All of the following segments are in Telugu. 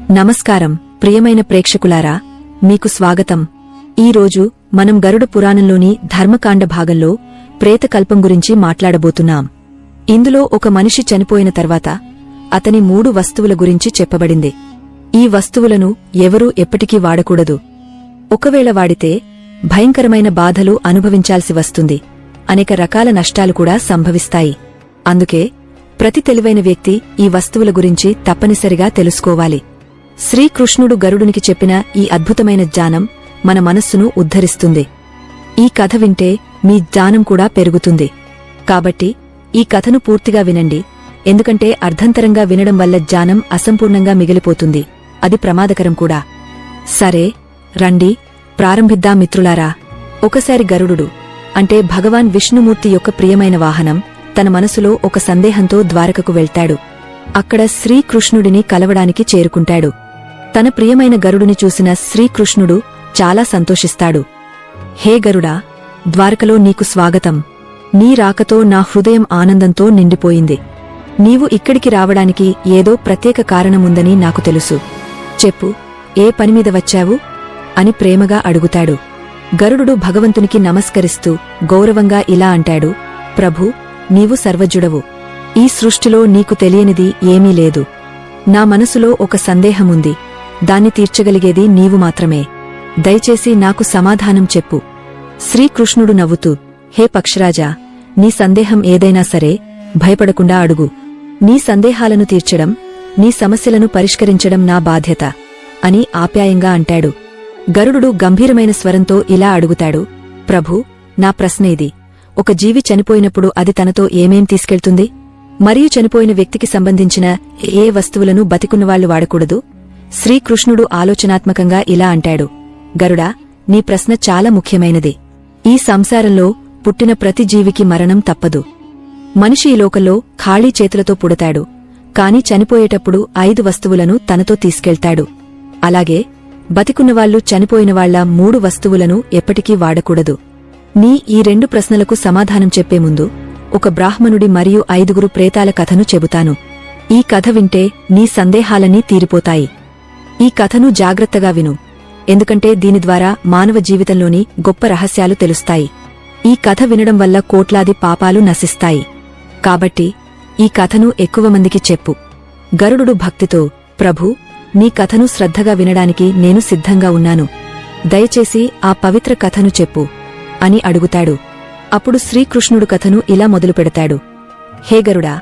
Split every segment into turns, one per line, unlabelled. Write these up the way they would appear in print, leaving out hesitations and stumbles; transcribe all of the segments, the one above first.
నమస్కారం ప్రియమైన ప్రేక్షకులారా, మీకు స్వాగతం. ఈరోజు మనం గరుడ పురాణంలోని ధర్మకాండ భాగంలో ప్రేతకల్పం గురించి మాట్లాడబోతున్నాం. ఇందులో ఒక మనిషి చనిపోయిన తర్వాత అతని 3 వస్తువుల గురించి చెప్పబడింది. ఈ వస్తువులను ఎవరూ ఎప్పటికీ వాడకూడదు. ఒకవేళ వాడితే భయంకరమైన బాధలు అనుభవించాల్సి వస్తుంది. అనేక రకాల నష్టాలు కూడా సంభవిస్తాయి. అందుకే ప్రతి తెలివైన వ్యక్తి ఈ వస్తువుల గురించి తప్పనిసరిగా తెలుసుకోవాలి. శ్రీకృష్ణుడు గరుడునికి చెప్పిన ఈ అద్భుతమైన జ్ఞానం మన మనస్సును ఉద్ధరిస్తుంది. ఈ కథ వింటే మీ జ్ఞానం కూడా పెరుగుతుంది. కాబట్టి ఈ కథను పూర్తిగా వినండి, ఎందుకంటే అర్ధంతరంగా వినడం వల్ల జ్ఞానం అసంపూర్ణంగా మిగిలిపోతుంది. అది ప్రమాదకరం కూడా. సరే రండి ప్రారంభిద్దాం మిత్రులారా. ఒకసారి గరుడు అంటే భగవాన్ విష్ణుమూర్తి యొక్క ప్రియమైన వాహనం తన మనసులో ఒక సందేహంతో ద్వారకకు వెళ్తాడు. అక్కడ శ్రీకృష్ణుడిని కలవడానికి చేరుకుంటాడు. తన ప్రియమైన గరుడుని చూసిన శ్రీకృష్ణుడు చాలా సంతోషిస్తాడు. హే గరుడా, ద్వారకలో నీకు స్వాగతం. నీ రాకతో నా హృదయం ఆనందంతో నిండిపోయింది. నీవు ఇక్కడికి రావడానికి ఏదో ప్రత్యేక కారణముందని నాకు తెలుసు. చెప్పు, ఏ పనిమీద వచ్చావు అని ప్రేమగా అడుగుతాడు. గరుడు భగవంతునికి నమస్కరిస్తూ గౌరవంగా ఇలా అంటాడు, ప్రభూ, నీవు సర్వజ్ఞుడవు. ఈ సృష్టిలో నీకు తెలియనిది ఏమీ లేదు. నా మనసులో ఒక సందేహముంది. దాన్ని తీర్చగలిగేది నీవు మాత్రమే. దయచేసి నాకు సమాధానం చెప్పు. శ్రీకృష్ణుడు నవ్వుతూ, హే పక్షరాజా, నీ సందేహం ఏదైనా సరే భయపడకుండా అడుగు. నీ సందేహాలను తీర్చడం, నీ సమస్యలను పరిష్కరించడం నా బాధ్యత అని ఆప్యాయంగా అంటాడు. గరుడు గంభీరమైన స్వరంతో ఇలా అడుగుతాడు, ప్రభూ, నా ప్రశ్న ఇది. ఒక జీవి చనిపోయినప్పుడు అది తనతో ఏమేం తీసుకెళ్తుంది? మరియు చనిపోయిన వ్యక్తికి సంబంధించిన ఏ వస్తువులను బతికున్నవాళ్లు వాడకూడదు? శ్రీకృష్ణుడు ఆలోచనాత్మకంగా ఇలా అంటాడు, గరుడా, నీ ప్రశ్న చాలా ముఖ్యమైనది. ఈ సంసారంలో పుట్టిన ప్రతి జీవికి మరణం తప్పదు. మనిషి ఈ లోకంలో ఖాళీ చేతులతో పుడతాడు, కాని చనిపోయేటప్పుడు 5 వస్తువులను తనతో తీసుకెళ్తాడు. అలాగే బతికున్నవాళ్లు చనిపోయినవాళ్ల 3 వస్తువులను ఎప్పటికీ వాడకూడదు. నీ ఈ 2 ప్రశ్నలకు సమాధానం చెప్పే ముందు ఒక బ్రాహ్మణుడి మరియు 5 ప్రేతాల కథను చెబుతాను. ఈ కథ వింటే నీ సందేహాలన్నీ తీరిపోతాయి. ఈ కథను జాగ్రత్తగా విను, ఎందుకంటే దీని ద్వారా మానవ జీవితంలోని గొప్ప రహస్యాలు తెలుస్తాయి. ఈ కథ వినడం వల్ల కోట్లాది పాపాలు నశిస్తాయి. కాబట్టి ఈ కథను ఎక్కువ మందికి చెప్పు. గరుడు భక్తితో, ప్రభూ, నీ కథను శ్రద్ధగా వినడానికి నేను సిద్ధంగా ఉన్నాను. దయచేసి ఆ పవిత్ర కథను చెప్పు అని అడుగుతాడు. అప్పుడు శ్రీకృష్ణుడు కథను ఇలా మొదలుపెడతాడు. హే గరుడా,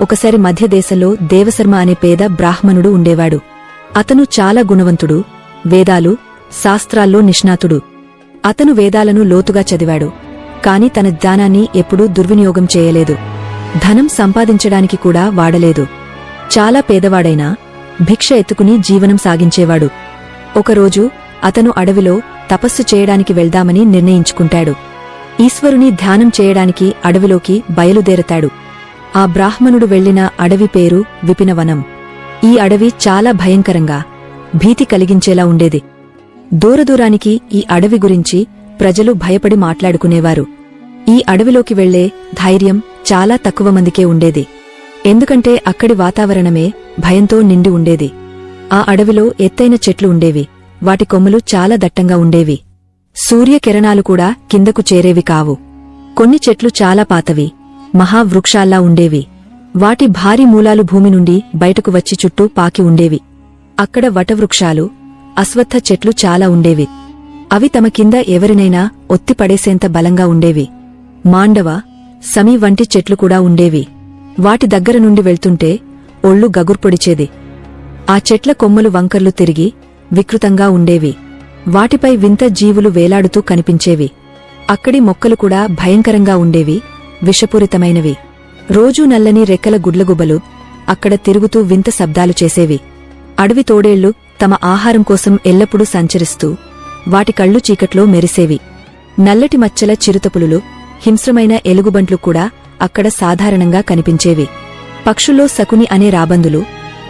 ఒకసారి మధ్యదేశంలో దేవశర్మ అనే పేద బ్రాహ్మణుడు ఉండేవాడు. అతను చాలా గుణవంతుడు, వేదాలు, శాస్త్రాల్లో నిష్ణాతుడు. అతను వేదాలను లోతుగా చదివాడు, కాని తన జ్ఞానాన్ని ఎప్పుడూ దుర్వినియోగం చేయలేదు. ధనం సంపాదించడానికి కూడా వాడలేదు. చాలా పేదవాడైనా భిక్ష ఎత్తుకుని జీవనం సాగించేవాడు. ఒకరోజు అతను అడవిలో తపస్సు చేయడానికి వెళ్దామని నిర్ణయించుకుంటాడు. ఈశ్వరుని ధ్యానం చేయడానికి అడవిలోకి బయలుదేరతాడు. ఆ బ్రాహ్మణుడు వెళ్లిన అడవి పేరు విపినవనం. ఈ అడవి చాలా భయంకరంగా, భీతి కలిగించేలా ఉండేది. దూరదూరానికి ఈ అడవి గురించి ప్రజలు భయపడి మాట్లాడుకునేవారు. ఈ అడవిలోకి వెళ్లే ధైర్యం చాలా తక్కువ మందికే ఉండేది. ఎందుకంటే అక్కడి వాతావరణమే భయంతో నిండి ఉండేది. ఆ అడవిలో ఎత్తైన చెట్లు ఉండేవి. వాటి కొమ్మలు చాలా దట్టంగా ఉండేవి. సూర్యకిరణాలు కూడా కిందకు చేరేవి కావు. కొన్ని చెట్లు చాలా పాతవి, మహావృక్షాల్లా ఉండేవి. వాటి భారీ మూలాలు భూమి నుండి బయటకు వచ్చి చుట్టూ పాకి ఉండేవి. అక్కడ వటవృక్షాలు, అశ్వత్థ చెట్లు చాలా ఉండేవి. అవి తమ కింద ఎవరినైనా ఒత్తిపడేసేంత బలంగా ఉండేవి. మాండవ, సమీ వంటి చెట్లు కూడా ఉండేవి. వాటి దగ్గర నుండి వెళ్తుంటే ఒళ్ళు గగుర్పొడిచేది. ఆ చెట్ల కొమ్మలు వంకర్లు తిరిగి వికృతంగా ఉండేవి. వాటిపై వింత జీవులు వేలాడుతూ కనిపించేవి. అక్కడి మొక్కలు కూడా భయంకరంగా ఉండేవి, విషపూరితమైనవి. రోజూ నల్లని రెక్కల గుడ్లగుబలు అక్కడ తిరుగుతూ వింత శబ్దాలు చేసేవి. అడవి తోడేళ్లు తమ ఆహారం కోసం ఎల్లప్పుడూ సంచరిస్తూ వాటి కళ్ళు చీకట్లో మెరిసేవి. నల్లటి మచ్చల చిరుతపులులు, హింస్రమైన ఎలుగుబంట్లు కూడా అక్కడ సాధారణంగా కనిపించేవి. పక్షుల్లో శకుని అనే రాబందులు,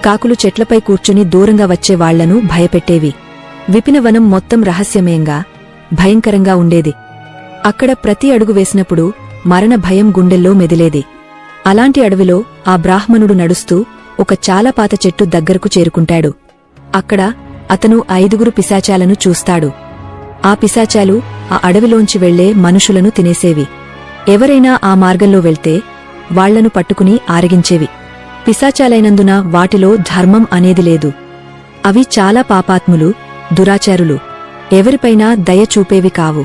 కాకులు చెట్లపై కూర్చుని దూరంగా వచ్చే వాళ్లను భయపెట్టేవి. విపినవనం మొత్తం రహస్యమయంగా, భయంకరంగా ఉండేది. అక్కడ ప్రతి అడుగు వేసినప్పుడు మరణ భయం గుండెల్లో మెదిలేది. అలాంటి అడవిలో ఆ బ్రాహ్మణుడు నడుస్తూ ఒక చాలా పాత చెట్టు దగ్గరకు చేరుకుంటాడు. అక్కడ అతను 5 పిశాచాలను చూస్తాడు. ఆ పిశాచాలు ఆ అడవిలోంచి వెళ్లే మనుషులను తినేసేవి. ఎవరైనా ఆ మార్గంలో వెళ్తే వాళ్లను పట్టుకుని ఆరగించేవి. పిశాచాలైనందున వాటిలో ధర్మం అనేది లేదు. అవి చాలా పాపాత్ములు, దురాచారులు, ఎవరిపైనా దయ చూపేవి కావు.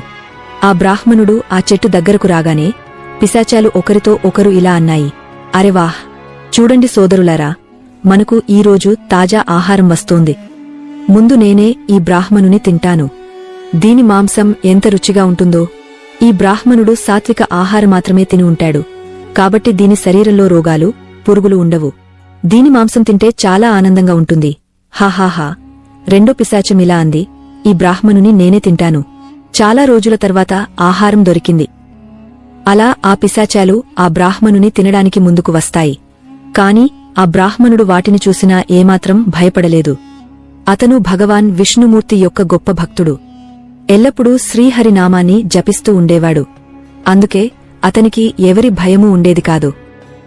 ఆ బ్రాహ్మణుడు ఆ చెట్టు దగ్గరకు రాగానే పిశాచాలు ఒకరితో ఒకరు ఇలా అన్నాయి, అరెవాహ్! చూడండి సోదరులారా, మనకు ఈరోజు తాజా ఆహారం వస్తోంది. ముందు నేనే ఈ బ్రాహ్మణుని తింటాను. దీని మాంసం ఎంత రుచిగా ఉంటుందో. ఈ బ్రాహ్మణుడు సాత్విక ఆహారం మాత్రమే తిని ఉంటాడు, కాబట్టి దీని శరీరంలో రోగాలు, పురుగులు ఉండవు. దీని మాంసం తింటే చాలా ఆనందంగా ఉంటుంది. హాహాహా! రెండో పిశాచం ఇలా అంది, ఈ బ్రాహ్మణుని నేనే తింటాను. చాలా రోజుల తర్వాత ఆహారం దొరికింది. అలా ఆ పిశాచాలు ఆ బ్రాహ్మణుని తినడానికి ముందుకు వస్తాయి. కాని ఆ బ్రాహ్మణుడు వాటిని చూసినా ఏమాత్రం భయపడలేదు. అతను భగవాన్ విష్ణుమూర్తి యొక్క గొప్ప భక్తుడు. ఎల్లప్పుడూ శ్రీహరినామాన్ని జపిస్తూ ఉండేవాడు. అందుకే అతనికి ఎవరి భయమూ ఉండేది కాదు.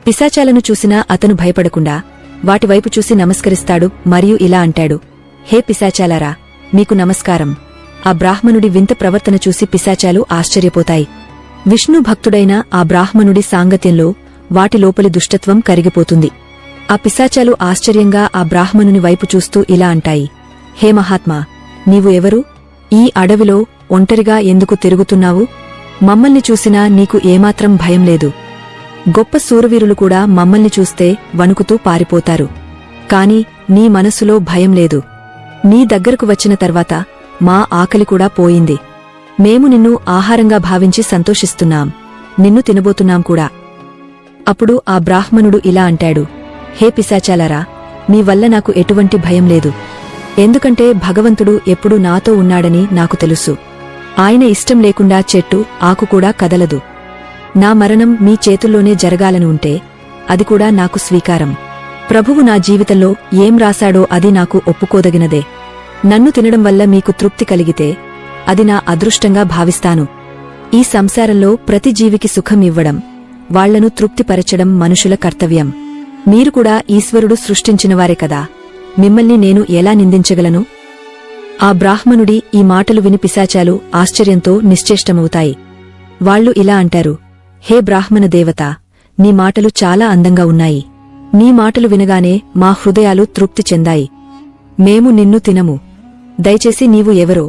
పిశాచాలను చూసినా అతను భయపడకుండా వాటివైపు చూసి నమస్కరిస్తాడు మరియు ఇలా అంటాడు, హే పిశాచాలారా, మీకు నమస్కారం. ఆ బ్రాహ్మణుడి వింత ప్రవర్తన చూసి పిశాచాలు ఆశ్చర్యపోతాయి. విష్ణు భక్తుడైన ఆ బ్రాహ్మణుడి సాంగత్యంలో వాటి లోపలి దుష్టత్వం కరిగిపోతుంది. ఆ పిశాచాలు ఆశ్చర్యంగా ఆ బ్రాహ్మణుని వైపు చూస్తూ ఇలా అంటాయి, హే మహాత్మా, నీవు ఎవరు? ఈ అడవిలో ఒంటరిగా ఎందుకు తిరుగుతున్నావు? మమ్మల్ని చూసినా నీకు ఏమాత్రం భయం లేదు. గొప్ప శూరవీరులు కూడా మమ్మల్ని చూస్తే వణుకుతూ పారిపోతారు. కాని నీ మనసులో భయం లేదు. నీ దగ్గరకు వచ్చిన తర్వాత మా ఆకలి కూడా పోయింది. మేము నిన్ను ఆహారంగా భావించి సంతోషిస్తున్నాం. నిన్ను తినబోతున్నాం కూడా. అప్పుడు ఆ బ్రాహ్మణుడు ఇలా అంటాడు, హే పిశాచాలారా, మీ వల్ల నాకు ఎటువంటి భయం లేదు. ఎందుకంటే భగవంతుడు ఎప్పుడూ నాతో ఉన్నాడని నాకు తెలుసు. ఆయన ఇష్టం లేకుండా చెట్టు, ఆకు కూడా కదలదు. నా మరణం మీ చేతుల్లోనే జరగాలని ఉంటే అది కూడా నాకు స్వీకారం. ప్రభువు నా జీవితంలో ఏం రాశాడో అది నాకు ఒప్పుకోదగినదే. నన్ను తినడం వల్ల మీకు తృప్తి కలిగితే అది నా అదృష్టంగా భావిస్తాను. ఈ సంసారంలో ప్రతి జీవికి సుఖం ఇవ్వడం, వాళ్లను తృప్తిపరచడం మనుషుల కర్తవ్యం. మీరు కూడా ఈశ్వరుడు సృష్టించినవారే కదా, మిమ్మల్ని నేను ఎలా నిందించగలను? ఆ బ్రాహ్మణుడి ఈ మాటలు విని పిశాచాలు ఆశ్చర్యంతో నిశ్చేష్టమవుతాయి. వాళ్లు ఇలా అంటారు, హే బ్రాహ్మణ దేవత, నీ మాటలు చాలా అందంగా ఉన్నాయి. నీ మాటలు వినగానే మా హృదయాలు తృప్తి చెందాయి. మేము నిన్ను తినము. దయచేసి నీవు ఎవరో,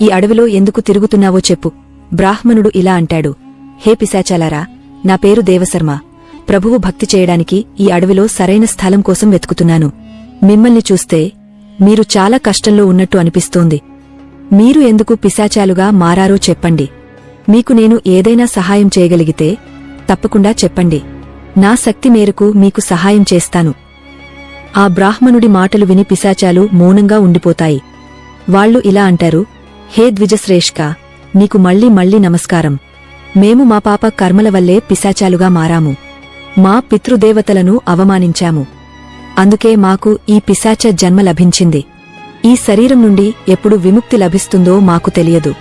ఈ అడవిలో ఎందుకు తిరుగుతున్నావో చెప్పు. బ్రాహ్మణుడు ఇలా అంటాడు, హే పిశాచాలారా, నా పేరు దేవశర్మ. ప్రభువు భక్తి చేయడానికి ఈ అడవిలో సరైన స్థలం కోసం వెతుకుతున్నాను. మిమ్మల్ని చూస్తే మీరు చాలా కష్టంలో ఉన్నట్టు అనిపిస్తోంది. మీరు ఎందుకు పిశాచాలుగా మారారో చెప్పండి. మీకు నేను ఏదైనా సహాయం చేయగలిగితే తప్పకుండా చెప్పండి. నా శక్తి మేరకు మీకు సహాయం చేస్తాను. ఆ బ్రాహ్మణుడి మాటలు విని పిశాచాలు మౌనంగా ఉండిపోతాయి. వాళ్లు ఇలా అంటారు, హే ద్విజశ్రేష్ఠ, నీకు మళ్ళీ మళ్ళీ నమస్కారం. మేము మా పాప కర్మల వల్లే పిశాచాలుగా మారాము. మా పితృదేవతలను అవమానించాము. అందుకే మాకు ఈ పిశాచ జన్మ లభించింది. ఈ శరీరం నుండి ఎప్పుడు విముక్తి లభిస్తుందో మాకు తెలియదు.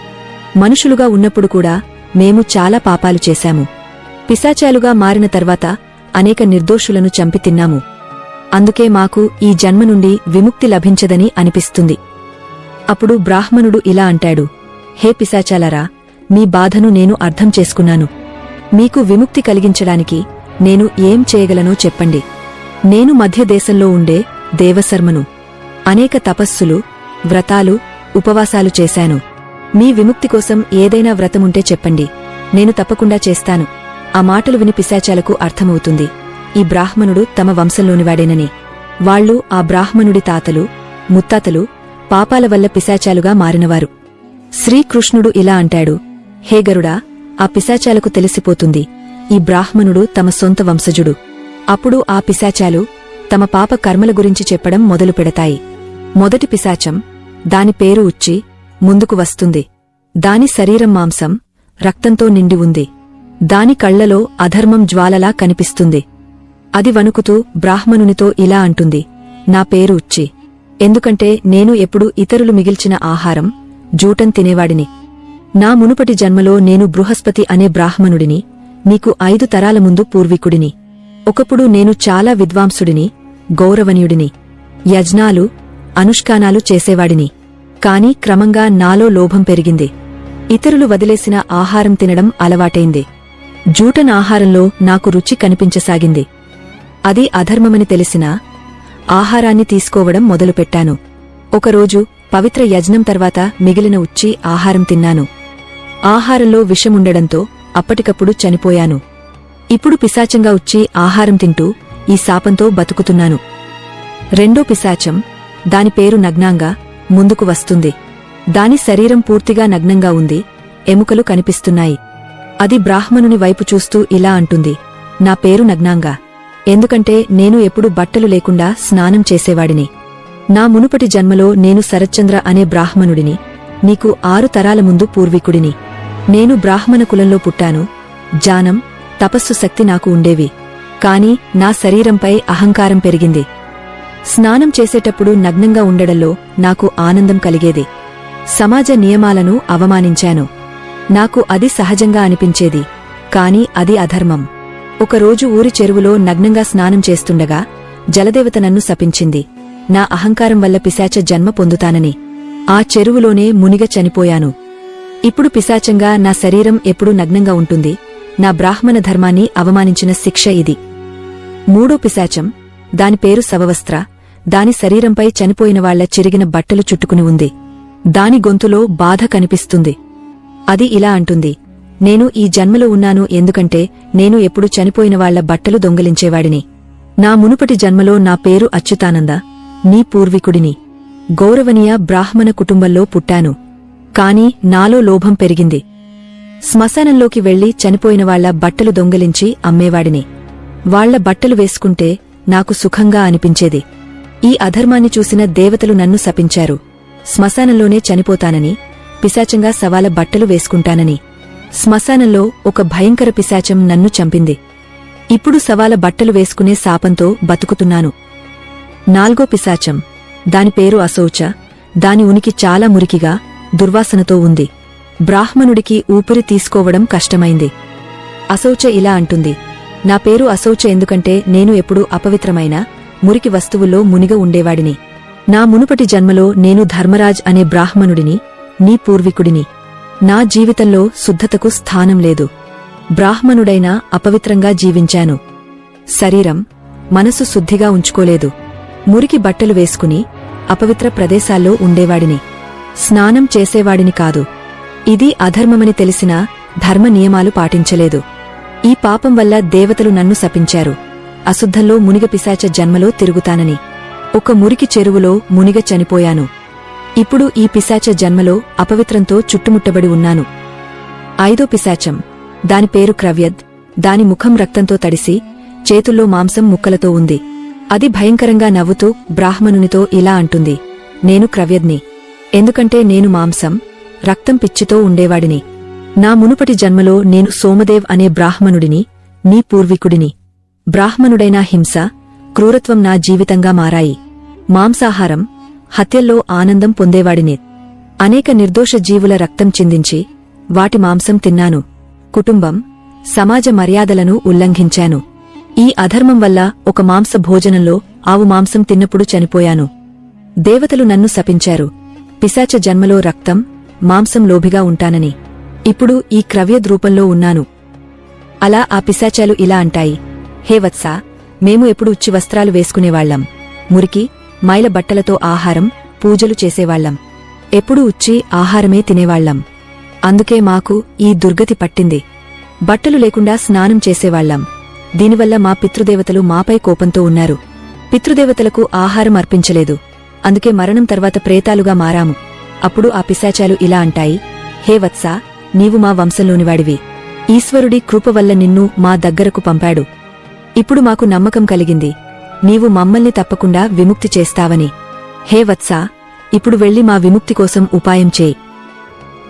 మనుషులుగా ఉన్నప్పుడు కూడా మేము చాలా పాపాలు చేశాము. పిశాచాలుగా మారిన తర్వాత అనేక నిర్దోషులను చంపి తిన్నాము. అందుకే మాకు ఈ జన్మ నుండి విముక్తి లభించదని అనిపిస్తుంది. అప్పుడు బ్రాహ్మణుడు ఇలా అంటాడు, హే పిశాచాలారా, మీ బాధను నేను అర్థం చేసుకున్నాను. మీకు విముక్తి కలిగించడానికి నేను ఏం చేయగలనో చెప్పండి. నేను మధ్యదేశంలో ఉండే దేవశర్మను. అనేక తపస్సులు, వ్రతాలు, ఉపవాసాలు చేశాను. మీ విముక్తి కోసం ఏదైనా వ్రతముంటే చెప్పండి, నేను తప్పకుండా చేస్తాను. ఆ మాటలు విని పిశాచాలకు అర్థమవుతుంది, ఈ బ్రాహ్మణుడు తమ వంశంలోనివాడేనని. వాళ్లు ఆ బ్రాహ్మణుడి తాతలు, ముత్తాతలు పాపాల వల్ల పిశాచాలుగా మారినవారు. శ్రీకృష్ణుడు ఇలా అంటాడు, హే గరుడా, ఆ పిశాచాలకు తెలిసిపోతుంది ఈ బ్రాహ్మణుడు తమ సొంత వంశజుడు. అప్పుడు ఆ పిశాచాలు తమ పాప కర్మల గురించి చెప్పడం మొదలు పెడతాయి. మొదటి పిశాచం, దాని పేరు ఉచ్చి, ముందుకు వస్తుంది. దాని శరీరం మాంసం, రక్తంతో నిండి ఉంది. దాని కళ్లలో అధర్మం జ్వాలలా కనిపిస్తుంది. అది వణుకుతూ బ్రాహ్మణునితో ఇలా అంటుంది, నా పేరు ఉచ్చి. ఎందుకంటే నేను ఎప్పుడు ఇతరులు మిగిల్చిన ఆహారం, జూటం తినేవాడిని. నా మునుపటి జన్మలో నేను బృహస్పతి అనే బ్రాహ్మణుడిని, నీకు 5 తరాల ముందు పూర్వీకుడిని. ఒకప్పుడు నేను చాలా విద్వాంసుడిని, గౌరవనీయుడిని. యజ్ఞాలు, అనుష్ఠానాలు చేసేవాడిని. కాని క్రమంగా నాలో లోభం పెరిగింది. ఇతరులు వదిలేసిన ఆహారం తినడం అలవాటైంది. జూటన్ ఆహారంలో నాకు రుచి కనిపించసాగింది. అది అధర్మమని తెలిసినా ఆహారాన్ని తీసుకోవడం మొదలుపెట్టాను. ఒకరోజు పవిత్ర యజ్ఞం తర్వాత మిగిలిన ఉచ్చి ఆహారం తిన్నాను. ఆహారంలో విషముండడంతో అప్పటికప్పుడు చనిపోయాను. ఇప్పుడు పిశాచంగా ఉచ్చి ఆహారం తింటూ ఈ శాపంతో బతుకుతున్నాను. రెండో పిశాచం, దాని పేరు నగ్నాంగా, ముందుకు వస్తుంది. దాని శరీరం పూర్తిగా నగ్నంగా ఉంది, ఎముకలు కనిపిస్తున్నాయి. అది బ్రాహ్మణుని వైపు చూస్తూ ఇలా అంటుంది, నా పేరు నగ్నాంగా, ఎందుకంటే నేను ఎప్పుడు బట్టలు లేకుండా స్నానం చేసేవాడిని. నా మునుపటి జన్మలో నేను శరశ్చంద్ర అనే బ్రాహ్మణుడిని, నీకు 6 తరాల ముందు పూర్వీకుడిని. నేను బ్రాహ్మణ కులంలో పుట్టాను. జానం, తపస్సు శక్తి నాకు ఉండేవి. కాని నా శరీరంపై అహంకారం పెరిగింది. స్నానం చేసేటప్పుడు నగ్నంగా ఉండడంలో నాకు ఆనందం కలిగేది. సమాజ నియమాలను అవమానించాను. నాకు అది సహజంగా అనిపించేది. కాని అది అధర్మం. ఒకరోజు ఊరి చెరువులో నగ్నంగా స్నానం చేస్తుండగా జలదేవత నన్ను శపించింది, నా అహంకారం వల్ల పిశాచ జన్మ పొందుతానని. ఆ చెరువులోనే మునిగ చనిపోయాను. ఇప్పుడు పిశాచంగా నా శరీరం ఎప్పుడూ నగ్నంగా ఉంటుంది. నా బ్రాహ్మణ ధర్మాన్ని అవమానించిన శిక్ష ఇది. మూడో పిశాచం, దాని పేరు శవవస్త్ర. దాని శరీరంపై చనిపోయినవాళ్ల చిరిగిన బట్టలు చుట్టుకుని ఉంది. దాని గొంతులో బాధ కనిపిస్తుంది. అది ఇలా అంటుంది, నేను ఈ జన్మలో ఉన్నాను ఎందుకంటే నేను ఎప్పుడు చనిపోయినవాళ్ల బట్టలు దొంగిలించేవాడిని. నా మునుపటి జన్మలో నా పేరు అచ్యుతానంద, నీ పూర్వీకుడిని. గౌరవనీయ బ్రాహ్మణ కుటుంబంలో పుట్టాను. కాని నాలో లోభం పెరిగింది. శ్మశానంలోకి వెళ్లి చనిపోయినవాళ్ల బట్టలు దొంగిలించి అమ్మేవాడిని. వాళ్ల బట్టలు వేసుకుంటే నాకు సుఖంగా అనిపించేది. ఈ అధర్మాన్ని చూసిన దేవతలు నన్ను శపించారు. శ్మశానంలోనే చనిపోతానని, పిశాచంగా శవాల బట్టలు వేసుకుంటానని. శ్మశానంలో ఒక భయంకర పిశాచం నన్ను చంపింది. ఇప్పుడు శవాల బట్టలు వేసుకునే శాపంతో బతుకుతున్నాను. నాల్గో పిశాచం, దాని పేరు అశౌచ. దాని ఉనికి చాలా మురికిగా, దుర్వాసనతో ఉంది. బ్రాహ్మణుడికి ఊపిరి తీసుకోవడం కష్టమైంది. అశౌచ ఇలా అంటుంది, నా పేరు అశౌచ ఎందుకంటే నేను ఎప్పుడూ అపవిత్రమైన మురికి వస్తువుల్లో మునిగ ఉండేవాడిని. నా మునుపటి జన్మలో నేను ధర్మరాజ్ అనే బ్రాహ్మణుడిని, నీ పూర్వీకుడిని. నా జీవితంలో శుద్ధతకు స్థానం లేదు. బ్రాహ్మణుడైనా అపవిత్రంగా జీవించాను. శరీరం, మనసు శుద్ధిగా ఉంచుకోలేదు. మురికి బట్టలు వేసుకుని అపవిత్ర ప్రదేశాల్లో ఉండేవాడిని. స్నానం చేసేవాడిని కాదు. ఇది అధర్మమని తెలిసినా ధర్మ నియమాలు పాటించలేదు. ఈ పాపం వల్ల దేవతలు నన్ను శపించారు. అశుద్ధంలో మునిగ పిశాచ జన్మలో తిరుగుతానని. ఒక మురికి చెరువులో మునిగ చనిపోయాను. ఇప్పుడు ఈ పిశాచ జన్మలో అపవిత్రంతో చుట్టుముట్టబడి ఉన్నాను. ఐదో పిశాచం, దాని పేరు క్రవ్యద్. దాని ముఖం రక్తంతో తడిసి చేతుల్లో మాంసం ముక్కలతో ఉంది. అది భయంకరంగా నవ్వుతూ బ్రాహ్మణునితో ఇలా అంటుంది, నేను క్రవ్యద్ని, ఎందుకంటే నేను మాంసం, రక్తం పిచ్చితో ఉండేవాడిని. నా మునుపటి జన్మలో నేను సోమదేవ్ అనే బ్రాహ్మణుడిని, నీ పూర్వీకుడిని. బ్రాహ్మణుడైన హింస, క్రూరత్వం నా జీవితంగా మారాయి. మాంసాహారం, హత్యల్లో ఆనందం పొందేవాడిని. అనేక నిర్దోష జీవుల రక్తం చిందించి వాటి మాంసం తిన్నాను. కుటుంబం, సమాజ మర్యాదలను ఉల్లంఘించాను. ఈ అధర్మం వల్ల ఒక మాంస భోజనంలో ఆవు మాంసం తిన్నప్పుడు చనిపోయాను. దేవతలు నన్ను శపించారు. పిశాచ జన్మలో రక్తం, మాంసం లోభిగా ఉంటానని. ఇప్పుడు ఈ క్రవ్యద్ రూపంలో ఉన్నాను. అలా ఆ పిశాచాలు ఇలా అంటాయి, హే వత్సా, మేము ఎప్పుడు ఉచ్చి వస్త్రాలు వేసుకునేవాళ్లం. మురికి, మైల బట్టలతో ఆహారం, పూజలు చేసేవాళ్లం. ఎప్పుడూ ఉచ్చి ఆహారమే తినేవాళ్లం. అందుకే మాకు ఈ దుర్గతి పట్టింది. బట్టలు లేకుండా స్నానం చేసేవాళ్లం. దీనివల్ల మా పితృదేవతలు మాపై కోపంతో ఉన్నారు. పితృదేవతలకు ఆహారం అర్పించలేదు. అందుకే మరణం తర్వాత ప్రేతాలుగా మారాము. అప్పుడు ఆ పిశాచాలు ఇలా అంటాయి, హే వత్సా, నీవు మా వంశంలోనివాడివి. ఈశ్వరుడి కృప వల్ల నిన్ను మా దగ్గరకు పంపాడు. ఇప్పుడు మాకు నమ్మకం కలిగింది, నీవు మమ్మల్ని తప్పకుండా విముక్తి చేస్తావని. హే వత్సా, ఇప్పుడు వెళ్లి మా విముక్తి కోసం ఉపాయం చేయి.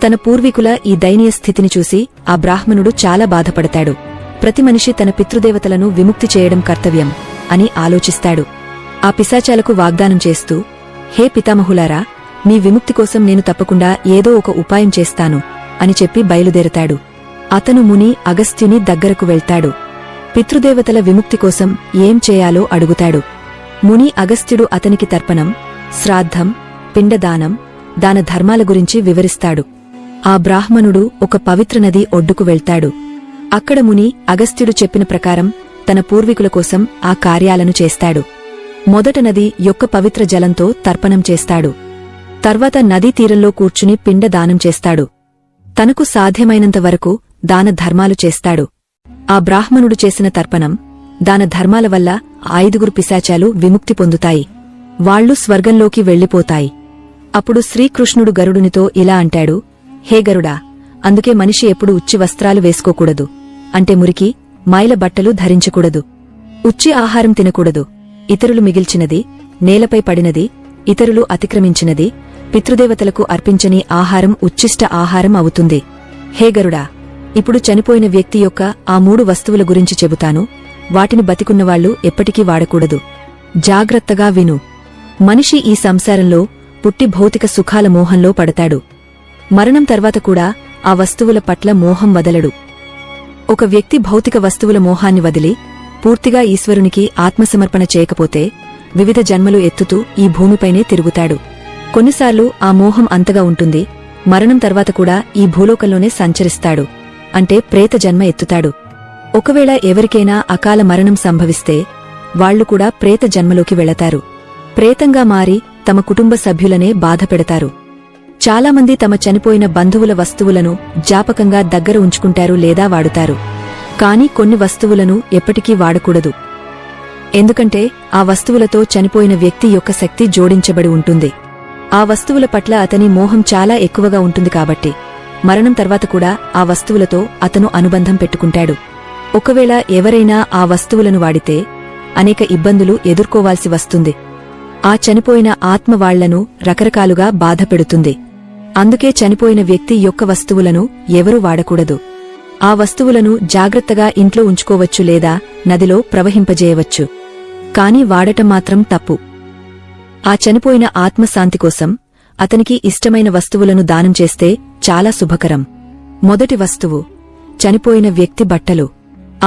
తన పూర్వీకుల ఈ దయనీయ స్థితిని చూసి ఆ బ్రాహ్మణుడు చాలా బాధపడతాడు. ప్రతి మనిషి తన పితృదేవతలను విముక్తి చేయడం కర్తవ్యం అని ఆలోచిస్తాడు. ఆ పిశాచాలకు వాగ్దానం చేస్తూ, హే పితామహులారా, మీ విముక్తి కోసం నేను తప్పకుండా ఏదో ఒక ఉపాయం చేస్తాను అని చెప్పి బయలుదేరతాడు. అతను ముని అగస్త్యుని దగ్గరకు వెళ్తాడు. పితృదేవతల విముక్తి కోసం ఏం చేయాలో అడుగుతాడు. ముని అగస్త్యుడు అతనికి తర్పణం, శ్రాద్ధం, పిండదానం, దాన ధర్మాల గురించి వివరిస్తాడు. ఆ బ్రాహ్మణుడు ఒక పవిత్ర నది ఒడ్డుకు వెళ్తాడు. అక్కడ ముని అగస్త్యుడు చెప్పిన ప్రకారం తన పూర్వీకుల కోసం ఆ కార్యాలను చేస్తాడు. మొదట నది యొక్క పవిత్ర జలంతో తర్పణం చేస్తాడు. తర్వాత నదీ తీరంలో కూర్చుని పిండదానం చేస్తాడు. తనకు సాధ్యమైనంత వరకు దాన ధర్మాలు చేస్తాడు. ఆ బ్రాహ్మణుడు చేసిన తర్పణం, దాన ధర్మాల వల్ల 5 పిశాచాలు విముక్తి పొందుతాయి. వాళ్లు స్వర్గంలోకి వెళ్లిపోతాయి. అప్పుడు శ్రీకృష్ణుడు గరుడునితో ఇలా అంటాడు, హే గరుడా, అందుకే మనిషి ఎప్పుడు ఉచ్చి వస్త్రాలు వేసుకోకూడదు. అంటే మురికి, మైల బట్టలు ధరించకూడదు. ఉచ్చి ఆహారం తినకూడదు. ఇతరులు మిగిల్చినది, నేలపై పడినది, ఇతరులు అతిక్రమించినది, పితృదేవతలకు అర్పించని ఆహారం ఉచ్చిష్ట ఆహారం అవుతుంది. హే గరుడా, ఇప్పుడు చనిపోయిన వ్యక్తి యొక్క ఆ 3 వస్తువుల గురించి చెబుతాను. వాటిని బతికున్నవాళ్లు ఎప్పటికీ వాడకూడదు. జాగ్రత్తగా విను. మనిషి ఈ సంసారంలో పుట్టి భౌతిక సుఖాల మోహంలో పడతాడు. మరణం తర్వాత కూడా ఆ వస్తువుల పట్ల మోహం వదలడు. ఒక వ్యక్తి భౌతిక వస్తువుల మోహాన్ని వదిలి పూర్తిగా ఈశ్వరునికి ఆత్మసమర్పణ చేయకపోతే వివిధ జన్మలు ఎత్తుతూ ఈ భూమిపైనే తిరుగుతాడు. కొన్నిసార్లు ఆ మోహం అంతగా ఉంటుంది, మరణం తర్వాత కూడా ఈ భూలోకంలోనే సంచరిస్తాడు. అంటే ప్రేత జన్మ ఎత్తుతాడు. ఒకవేళ ఎవరికైనా అకాల మరణం సంభవిస్తే వాళ్లు కూడా ప్రేత జన్మలోకి వెళతారు. ప్రేతంగా మారి తమ కుటుంబ సభ్యులనే బాధపెడతారు. చాలామంది తమ చనిపోయిన బంధువుల వస్తువులను జ్ఞాపకంగా దగ్గర ఉంచుకుంటారు లేదా వాడుతారు. కాని కొన్ని వస్తువులను ఎప్పటికీ వాడకూడదు. ఎందుకంటే ఆ వస్తువులతో చనిపోయిన వ్యక్తి యొక్క శక్తి జోడించబడి ఉంటుంది. ఆ వస్తువుల పట్ల అతని మోహం చాలా ఎక్కువగా ఉంటుంది కాబట్టి మరణం తర్వాత కూడా ఆ వస్తువులతో అతను అనుబంధం పెట్టుకుంటాడు. ఒకవేళ ఎవరైనా ఆ వస్తువులను వాడితే అనేక ఇబ్బందులు ఎదుర్కోవాల్సి వస్తుంది. ఆ చనిపోయిన ఆత్మ వాళ్లను రకరకాలుగా బాధపెడుతుంది. అందుకే చనిపోయిన వ్యక్తి యొక్క వస్తువులను ఎవరూ వాడకూడదు. ఆ వస్తువులను జాగ్రత్తగా ఇంట్లో ఉంచుకోవచ్చు లేదా నదిలో ప్రవహింపజేయవచ్చు. కాని వాడటం మాత్రం తప్పు. ఆ చనిపోయిన ఆత్మశాంతి కోసం అతనికి ఇష్టమైన వస్తువులను దానం చేస్తే చాలా శుభకరం. మొదటి వస్తువు, చనిపోయిన వ్యక్తి బట్టలు.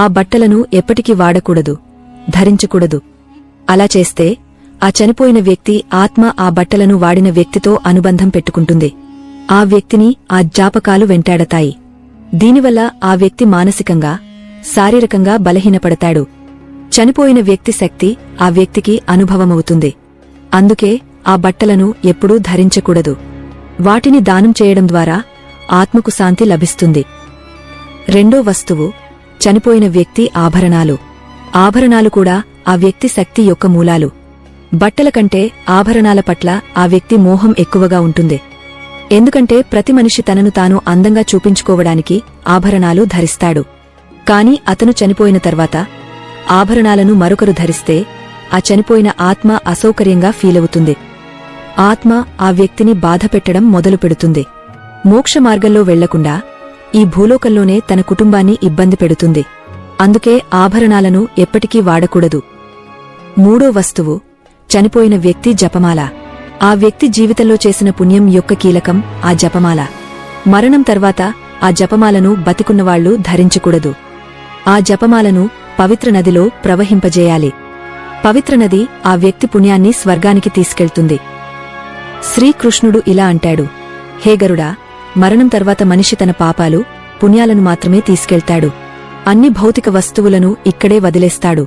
ఆ బట్టలను ఎప్పటికీ వాడకూడదు, ధరించకూడదు. అలా చేస్తే ఆ చనిపోయిన వ్యక్తి ఆత్మ ఆ బట్టలను వాడిన వ్యక్తితో అనుబంధం పెట్టుకుంటుంది. ఆ వ్యక్తిని ఆ జ్ఞాపకాలు వెంటాడతాయి. దీనివల్ల ఆ వ్యక్తి మానసికంగా, శారీరకంగా బలహీనపడతాడు. చనిపోయిన వ్యక్తి శక్తి ఆ వ్యక్తికి అనుభవమవుతుంది. అందుకే ఆ బట్టలను ఎప్పుడూ ధరించకూడదు. వాటిని దానం చేయడం ద్వారా ఆత్మకు శాంతి లభిస్తుంది. రెండో వస్తువు, చనిపోయిన వ్యక్తి ఆభరణాలు. ఆభరణాలు కూడా ఆ వ్యక్తి శక్తి యొక్క మూలాలు. బట్టల కంటే ఆభరణాల పట్ల ఆ వ్యక్తి మోహం ఎక్కువగా ఉంటుంది. ఎందుకంటే ప్రతి మనిషి తనను తాను అందంగా చూపించుకోవడానికి ఆభరణాలు ధరిస్తాడు. కాని అతను చనిపోయిన తర్వాత ఆభరణాలను మరొకరు ధరిస్తే ఆ చనిపోయిన ఆత్మ అసౌకర్యంగా ఫీలవుతుంది. ఆత్మ ఆ వ్యక్తిని బాధపెట్టడం మొదలుపెడుతుంది. మోక్ష మార్గంలో వెళ్లకుండా ఈ భూలోకంలోనే తన కుటుంబాన్ని ఇబ్బంది పెడుతుంది. అందుకే ఆభరణాలను ఎప్పటికీ వాడకూడదు. మూడో వస్తువు, చనిపోయిన వ్యక్తి జపమాల. ఆ వ్యక్తి జీవితంలో చేసిన పుణ్యం యొక్క కీలకం ఆ జపమాల. మరణం తర్వాత ఆ జపమాలను బతికున్నవాళ్లు ధరించకూడదు. ఆ జపమాలను పవిత్ర నదిలో ప్రవహింపజేయాలి. పవిత్ర నది ఆ వ్యక్తి పుణ్యాన్ని స్వర్గానికి తీసుకెళ్తుంది. శ్రీకృష్ణుడు ఇలా అంటాడు, హే గరుడా, మరణం తర్వాత మనిషి తన పాపాలు, పుణ్యాలను మాత్రమే తీసుకెళ్తాడు. అన్ని భౌతిక వస్తువులను ఇక్కడే వదిలేస్తాడు.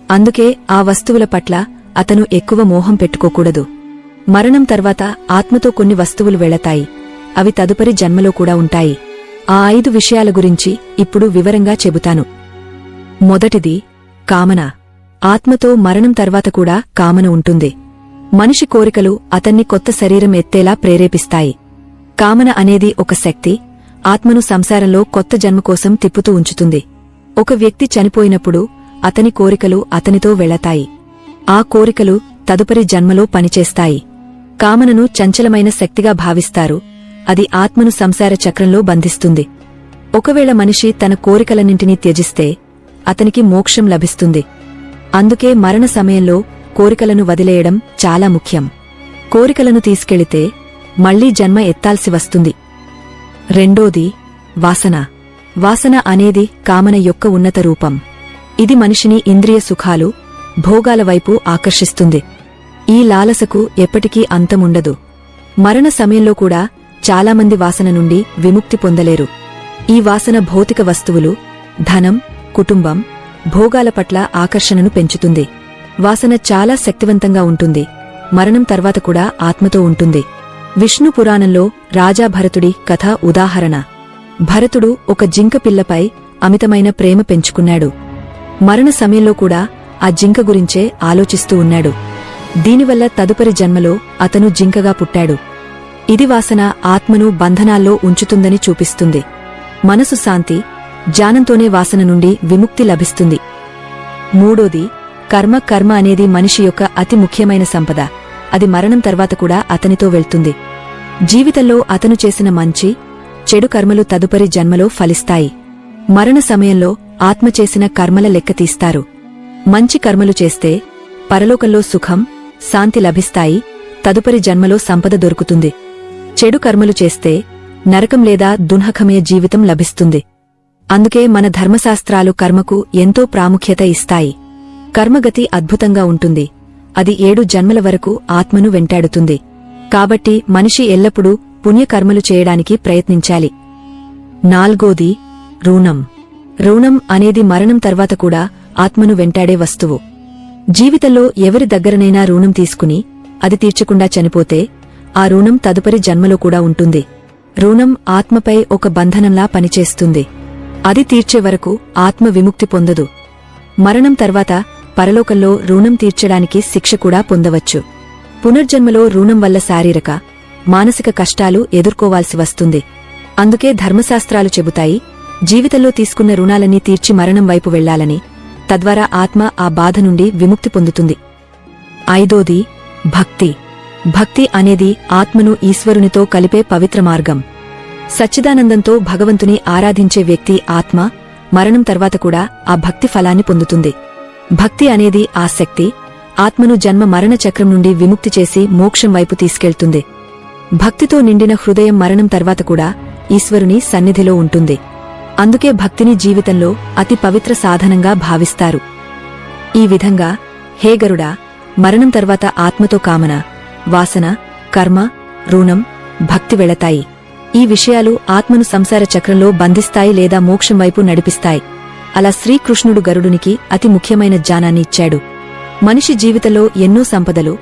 అందుకే ఆ వస్తువుల పట్ల అతను ఎక్కువ మోహం పెట్టుకోకూడదు. మరణం తర్వాత ఆత్మతో కొన్ని వస్తువులు వెళతాయి. అవి తదుపరి జన్మలో కూడా ఉంటాయి. ఆ 5 విషయాల గురించి ఇప్పుడు వివరంగా చెబుతాను. మొదటిది, కామన. ఆత్మతో మరణం తర్వాత కూడా కామన ఉంటుంది. మనిషి కోరికలు అతన్ని కొత్త శరీరం ఎత్తేలా ప్రేరేపిస్తాయి. కామన అనేది ఒక శక్తి, ఆత్మను సంసారంలో కొత్త జన్మ కోసం తిప్పుతూ ఉంచుతుంది. ఒక వ్యక్తి చనిపోయినప్పుడు అతని కోరికలు అతనితో వెళతాయి. ఆ కోరికలు తదుపరి జన్మలో పనిచేస్తాయి. కామనను చంచలమైన శక్తిగా భావిస్తారు. అది ఆత్మను సంసార చక్రంలో బంధిస్తుంది. ఒకవేళ మనిషి తన కోరికలన్నింటినీ త్యజిస్తే అతనికి మోక్షం లభిస్తుంది. అందుకే మరణ సమయంలో కోరికలను వదిలేయడం చాలా ముఖ్యం. కోరికలను తీసుకెళితే మళ్లీ జన్మ ఎత్తాల్సి వస్తుంది. రెండోది, వాసన. వాసన అనేది కామన యొక్క ఉన్నత రూపం. ఇది మనిషిని ఇంద్రియ సుఖాలు, భోగాల వైపు ఆకర్షిస్తుంది. ఈ లాలసకు ఎప్పటికీ అంతముండదు. మరణ సమయంలో కూడా చాలామంది వాసన నుండి విముక్తి పొందలేరు. ఈ వాసన భౌతిక వస్తువులు, ధనం, కుటుంబం, భోగాల పట్ల ఆకర్షణను పెంచుతుంది. వాసన చాలా శక్తివంతంగా ఉంటుంది. మరణం తర్వాత కూడా ఆత్మతో ఉంటుంది. విష్ణు పురాణంలో రాజా భరతుడి కథ ఉదాహరణ. భరతుడు ఒక జింక పిల్లపై అమితమైన ప్రేమ పెంచుకున్నాడు. మరణ సమయంలో కూడా ఆ జింక గురించే ఆలోచిస్తూ ఉన్నాడు. దీనివల్ల తదుపరి జన్మలో అతను జింకగా పుట్టాడు. ఇది వాసన ఆత్మను బంధనాల్లో ఉంచుతుందని చూపిస్తుంది. మనసు శాంతి, జ్ఞానంతోనే వాసన నుండి విముక్తి లభిస్తుంది. మూడోది, కర్మ అనేది మనిషి యొక్క అతి ముఖ్యమైన సంపద. అది మరణం తర్వాత కూడా అతనితో వెళ్తుంది. జీవితంలో అతను చేసిన మంచి, చెడు కర్మలు తదుపరి జన్మలో ఫలిస్తాయి. మరణ సమయంలో ఆత్మ చేసిన కర్మల లెక్క తీస్తారు. మంచి కర్మలు చేస్తే పరలోకంలో సుఖం, శాంతి లభిస్తాయి. తదుపరి జన్మలో సంపద దొరుకుతుంది. చెడు కర్మలు చేస్తే నరకం లేదా దున్హకమయ జీవితం లభిస్తుంది. అందుకే మన ధర్మశాస్త్రాలు కర్మకు ఎంతో ప్రాముఖ్యత ఇస్తాయి. కర్మగతి అద్భుతంగా ఉంటుంది. అది 7 జన్మల వరకు ఆత్మను వెంటాడుతుంది. కాబట్టి మనిషి ఎల్లప్పుడూ పుణ్యకర్మలు చేయడానికి ప్రయత్నించాలి. నాల్గోది, రుణం. రుణం అనేది మరణం తర్వాత కూడా ఆత్మను వెంటాడే వస్తువు. జీవితంలో ఎవరి దగ్గరనైనా రుణం తీసుకుని అది తీర్చకుండా చనిపోతే ఆ రుణం తదుపరి జన్మలో కూడా ఉంటుంది. రుణం ఆత్మపై ఒక బంధనంలా పనిచేస్తుంది. అది తీర్చే వరకు ఆత్మ విముక్తి పొందదు. మరణం తర్వాత పరలోకంలో రుణం తీర్చడానికి శిక్ష కూడా పొందవచ్చు. పునర్జన్మలో రుణం వల్ల శారీరక, మానసిక కష్టాలు ఎదుర్కోవాల్సి వస్తుంది. అందుకే ధర్మశాస్త్రాలు చెబుతాయి, జీవితంలో తీసుకున్న రుణాలన్నీ తీర్చి మరణం వైపు వెళ్లాలని. తద్వారా ఆత్మ ఆ బాధ నుండి విముక్తి పొందుతుంది. ఐదోది, భక్తి. భక్తి అనేది ఆత్మను ఈశ్వరునితో కలిపే పవిత్ర మార్గం. సచ్చిదానందంతో భగవంతుని ఆరాధించే వ్యక్తి ఆత్మ మరణం తర్వాత కూడా ఆ భక్తి ఫలాన్ని పొందుతుంది. భక్తి అనేది ఆ శక్తి ఆత్మను జన్మ మరణ చక్రం నుండి విముక్తి చేసి మోక్షం వైపు తీసుకెళ్తుంది. భక్తితో నిండిన హృదయం మరణం తర్వాత కూడా ఈశ్వరుని సన్నిధిలో ఉంటుంది. అందుకే భక్తిని జీవితంలో అతి పవిత్ర సాధనంగా భావిస్తారు. ఈ విధంగా హే గరుడా, మరణం తర్వాత ఆత్మతో కామన, వాసన, కర్మ, రుణం, భక్తి వెళతాయి. ఈ విషయాలు ఆత్మను సంసార చక్రంలో బంధిస్తాయి లేదా మోక్షం వైపు నడిపిస్తాయి. అలా శ్రీకృష్ణుడు గరుడునికి అతి ముఖ్యమైన జ్ఞానాన్ని ఇచ్చాడు. మనిషి జీవితంలో ఎన్నో సంపదలు,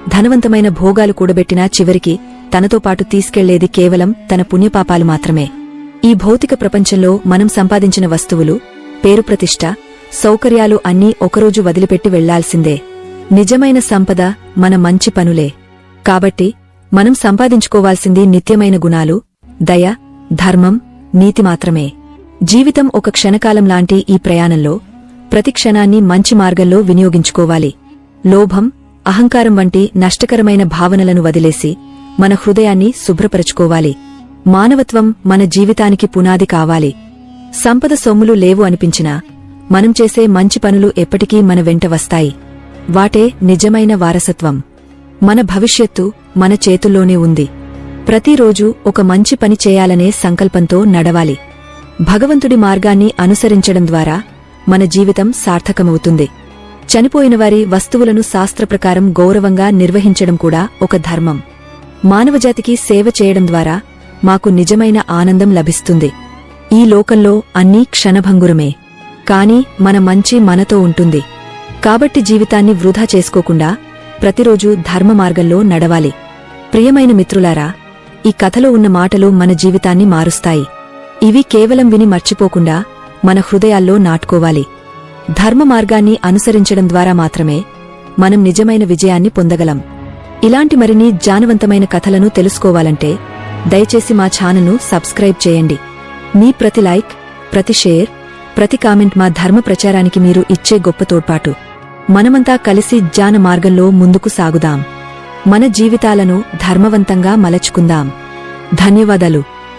ధనవంతమైన భోగాలు కూడబెట్టినా చివరికి తనతో పాటు తీసుకెళ్లేది కేవలం తన పుణ్యపాపాలు మాత్రమే. ఈ భౌతిక ప్రపంచంలో మనం సంపాదించిన వస్తువులు, పేరుప్రతిష్ఠ, సౌకర్యాలు అన్నీ ఒకరోజు వదిలిపెట్టి వెళ్లాల్సిందే. నిజమైన సంపద మన మంచి పనులే. కాబట్టి మనం సంపాదించుకోవాల్సింది నిత్యమైన గుణాలు, దయ, ధర్మం, నీతి మాత్రమే. జీవితం ఒక క్షణకాలం లాంటి ఈ ప్రయాణంలో ప్రతి క్షణాన్ని మంచి మార్గంలో వినియోగించుకోవాలి. లోభం, అహంకారం వంటి నష్టకరమైన భావనలను వదిలేసి మన హృదయాన్ని శుభ్రపరచుకోవాలి. మానవత్వం మన జీవితానికి పునాది కావాలి. సంపద సొమ్ములు లేవు అనిపించినా మనం చేసే మంచి పనులు ఎప్పటికీ మన వెంట వస్తాయి. వాటే నిజమైన వారసత్వం. మన భవిష్యత్తు మన చేతుల్లోనే ఉంది. ప్రతిరోజూ ఒక మంచి పని చేయాలనే సంకల్పంతో నడవాలి. భగవంతుడి మార్గాన్ని అనుసరించడం ద్వారా మన జీవితం సార్థకమవుతుంది. చనిపోయినవారి వస్తువులను శాస్త్రప్రకారం గౌరవంగా నిర్వహించడం కూడా ఒక ధర్మం. మానవజాతికి సేవ చేయడం ద్వారా మాకు నిజమైన ఆనందం లభిస్తుంది. ఈ లోకంలో అన్నీ క్షణభంగురమే. కాని మన మంచి మనతో ఉంటుంది. కాబట్టి జీవితాన్ని వృధా చేసుకోకుండా ప్రతిరోజూ ధర్మ మార్గంలో నడవాలి. ప్రియమైన మిత్రులారా, ఈ కథలో ఉన్న మాటలు మన జీవితాన్ని మారుస్తాయి. ఇవి కేవలం విని మర్చిపోకుండా మన హృదయాల్లో నాటుకోవాలి. ధర్మ మార్గాన్ని అనుసరించడం ద్వారా మాత్రమే మనం నిజమైన విజయాన్ని పొందగలం. ఇలాంటి మరిన్ని జ్ఞానవంతమైన కథలను తెలుసుకోవాలంటే దయచేసి మా ఛానల్ను సబ్స్క్రైబ్ చేయండి. మీ ప్రతి లైక్, ప్రతి షేర్, ప్రతి కామెంట్ మా ధర్మ ప్రచారానికి మీరు ఇచ్చే గొప్ప తోడ్పాటు. మనమంతా కలిసి జ్ఞాన మార్గంలో ముందుకు సాగుదాం. మన జీవితాలను ధర్మవంతంగా మలచుకుందాం. ధన్యవాదాలు.